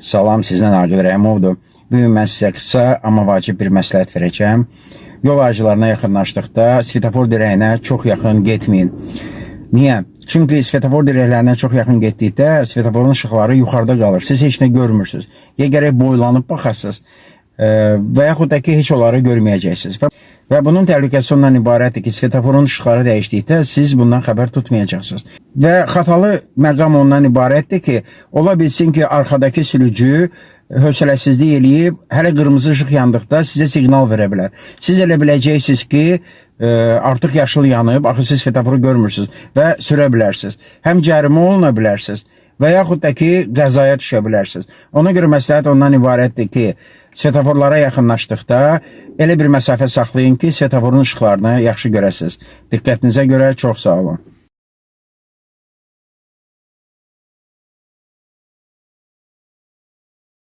Salam, sizdən Aqil Rəhimovdur. Bugün mən sizə qısa, amma vacib bir məsləhət verəcəm. Yol ayrıcılarına yaxınlaşdıqda svetofor dirəyinə çox yaxın getməyin. Niyə? Çünki svetofor dirəklərinə çox yaxın getdikdə svetoforun işıqları yuxarıda qalır. Siz heç nə görmürsünüz. Ya gərək boylanıb baxasınız və yaxud da ki, heç onları görməyəcəksiniz. Və bunun təhlükəsi ondan ibarətdir ki, svetoforun işıqları dəyişdikdə siz bundan xəbər tutmayacaqsınız. Və xatalı məqam ondan ibarətdir ki, ola bilsin ki, arxadakı sürücü hövsələsizlik eləyib, hələ qırmızı işıq yandıqda sizə siqnal verə bilər. Siz elə biləcəksiniz ki, artıq yaşıl yanıb, axı siz svetoforu görmürsünüz və sürə bilərsiniz. Həm cərimə oluna bilərsiniz və yaxud da ki, qəzaya düşə bilərsiniz. Ona görə məsləhət ondan ibarətdir ki, svetoforlara yaxınlaşdıqda elə bir məsafə saxlayın ki, svetoforun işıqlarını yaxşı görəsiniz. Diqqətinizə görə çox sağ olun.